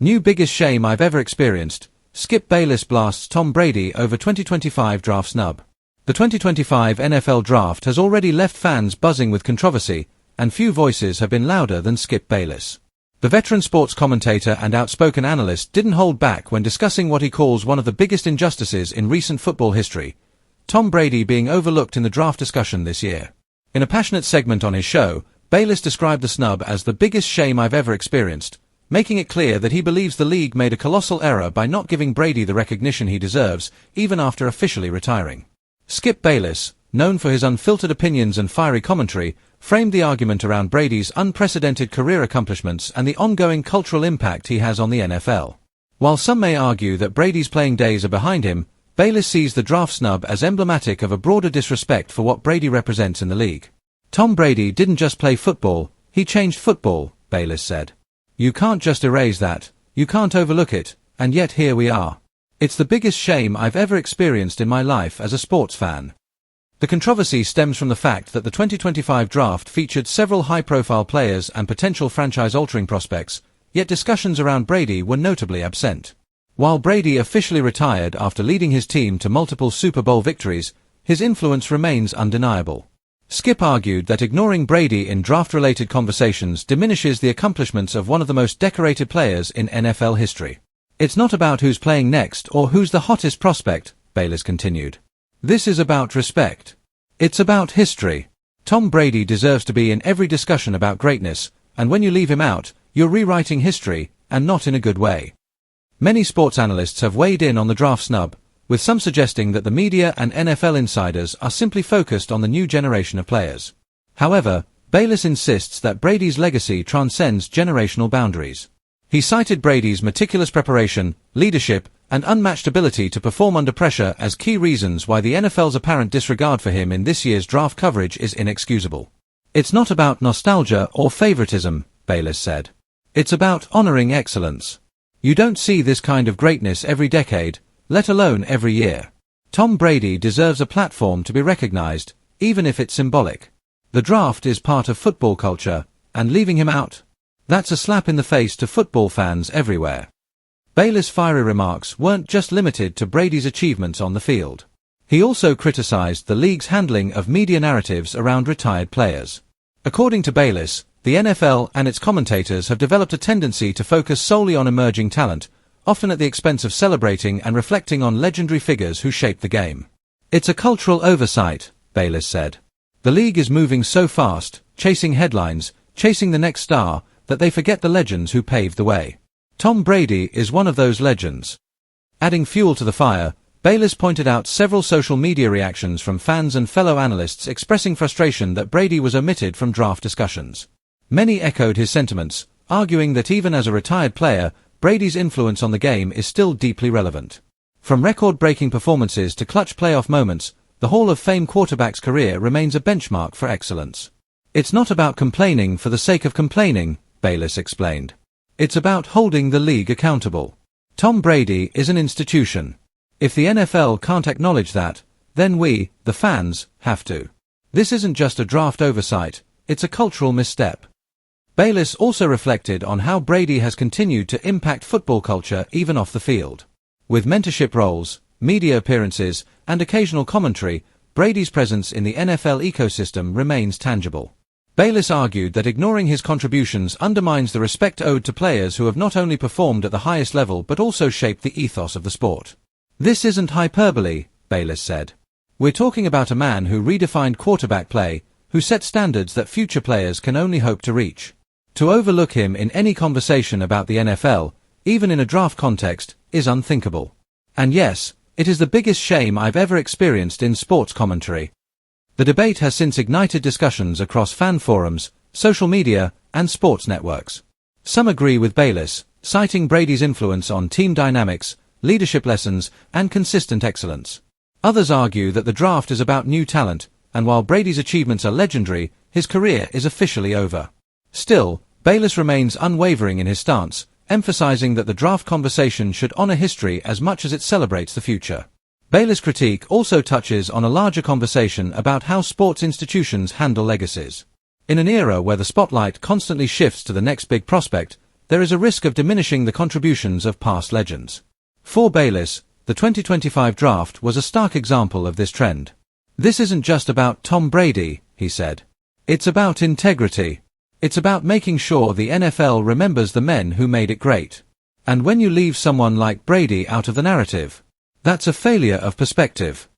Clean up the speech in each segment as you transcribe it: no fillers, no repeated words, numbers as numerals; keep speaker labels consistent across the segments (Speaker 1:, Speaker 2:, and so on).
Speaker 1: New biggest shame I've ever experienced. Skip Bayless blasts Tom Brady over 2025 draft snub. The 2025 NFL draft has already left fans buzzing with controversy, and few voices have been louder than Skip Bayless. The veteran sports commentator and outspoken analyst didn't hold back when discussing what he calls one of the biggest injustices in recent football history: Tom Brady being overlooked in the draft discussion this year. In a passionate segment on his show, Bayless described the snub as the biggest shame I've ever experienced, making it clear that he believes the league made a colossal error by not giving Brady the recognition he deserves, even after officially retiring. Skip Bayless, known for his unfiltered opinions and fiery commentary, framed the argument around Brady's unprecedented career accomplishments and the ongoing cultural impact he has on the NFL. While some may argue that Brady's playing days are behind him, Bayless sees the draft snub as emblematic of a broader disrespect for what Brady represents in the league. Tom Brady didn't just play football, he changed football, Bayless said. You can't just erase that, you can't overlook it, and yet here we are. It's the biggest shame I've ever experienced in my life as a sports fan. The controversy stems from the fact that the 2025 draft featured several high-profile players and potential franchise-altering prospects, yet discussions around Brady were notably absent. While Brady officially retired after leading his team to multiple Super Bowl victories, his influence remains undeniable. Skip argued that ignoring Brady in draft-related conversations diminishes the accomplishments of one of the most decorated players in NFL history. It's not about who's playing next or who's the hottest prospect, Bayless continued. This is about respect. It's about history. Tom Brady deserves to be in every discussion about greatness, and when you leave him out, you're rewriting history, and not in a good way. Many sports analysts have weighed in on the draft snub, with some suggesting that the media and NFL insiders are simply focused on the new generation of players. However, Bayless insists that Brady's legacy transcends generational boundaries. He cited Brady's meticulous preparation, leadership, and unmatched ability to perform under pressure as key reasons why the NFL's apparent disregard for him in this year's draft coverage is inexcusable. It's not about nostalgia or favoritism, Bayless said. It's about honoring excellence. You don't see this kind of greatness every decade, let alone every year. Tom Brady deserves a platform to be recognized, even if it's symbolic. The draft is part of football culture, and leaving him out? That's a slap in the face to football fans everywhere. Bayless' fiery remarks weren't just limited to Brady's achievements on the field. He also criticized the league's handling of media narratives around retired players. According to Bayless, the NFL and its commentators have developed a tendency to focus solely on emerging talent, often at the expense of celebrating and reflecting on legendary figures who shaped the game. It's a cultural oversight, Bayless said. The league is moving so fast, chasing headlines, chasing the next star, that they forget the legends who paved the way. Tom Brady is one of those legends. Adding fuel to the fire, Bayless pointed out several social media reactions from fans and fellow analysts expressing frustration that Brady was omitted from draft discussions. Many echoed his sentiments, arguing that even as a retired player, Brady's influence on the game is still deeply relevant. From record-breaking performances to clutch playoff moments, the Hall of Fame quarterback's career remains a benchmark for excellence. It's not about complaining for the sake of complaining, Bayless explained. It's about holding the league accountable. Tom Brady is an institution. If the NFL can't acknowledge that, then we, the fans, have to. This isn't just a draft oversight, it's a cultural misstep. Bayless also reflected on how Brady has continued to impact football culture even off the field. With mentorship roles, media appearances, and occasional commentary, Brady's presence in the NFL ecosystem remains tangible. Bayless argued that ignoring his contributions undermines the respect owed to players who have not only performed at the highest level but also shaped the ethos of the sport. This isn't hyperbole, Bayless said. We're talking about a man who redefined quarterback play, who set standards that future players can only hope to reach. To overlook him in any conversation about the NFL, even in a draft context, is unthinkable. And yes, it is the biggest shame I've ever experienced in sports commentary. The debate has since ignited discussions across fan forums, social media, and sports networks. Some agree with Bayless, citing Brady's influence on team dynamics, leadership lessons, and consistent excellence. Others argue that the draft is about new talent, and while Brady's achievements are legendary, his career is officially over. Still, Bayless remains unwavering in his stance, emphasizing that the draft conversation should honor history as much as it celebrates the future. Bayless' critique also touches on a larger conversation about how sports institutions handle legacies. In an era where the spotlight constantly shifts to the next big prospect, there is a risk of diminishing the contributions of past legends. For Bayless, the 2025 draft was a stark example of this trend. "This isn't just about Tom Brady," he said. "It's about integrity. It's about making sure the NFL remembers the men who made it great. And when you leave someone like Brady out of the narrative, that's a failure of perspective."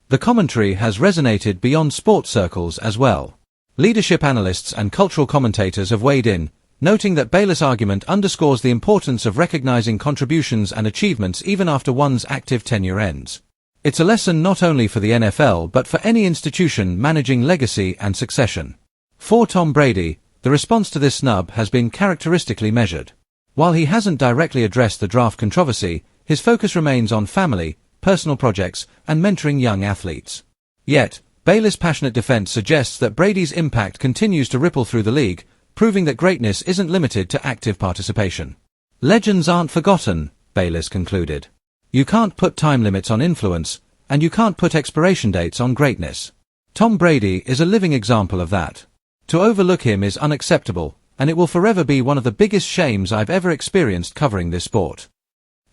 Speaker 1: The commentary has resonated beyond sports circles as well. Leadership analysts and cultural commentators have weighed in, noting that Bayless' argument underscores the importance of recognizing contributions and achievements even after one's active tenure ends. It's a lesson not only for the NFL but for any institution managing legacy and succession. For Tom Brady, the response to this snub has been characteristically measured. While he hasn't directly addressed the draft controversy, his focus remains on family, personal projects, and mentoring young athletes. Yet, Bayless' passionate defense suggests that Brady's impact continues to ripple through the league, proving that greatness isn't limited to active participation. "Legends aren't forgotten," Bayless concluded. "You can't put time limits on influence, and you can't put expiration dates on greatness. Tom Brady is a living example of that. To overlook him is unacceptable, and it will forever be one of the biggest shames I've ever experienced covering this sport."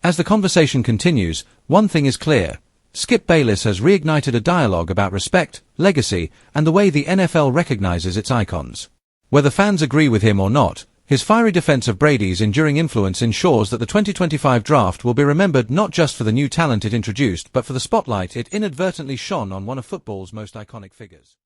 Speaker 1: As the conversation continues, one thing is clear. Skip Bayless has reignited a dialogue about respect, legacy, and the way the NFL recognizes its icons. Whether fans agree with him or not, his fiery defense of Brady's enduring influence ensures that the 2025 draft will be remembered not just for the new talent it introduced but for the spotlight it inadvertently shone on one of football's most iconic figures.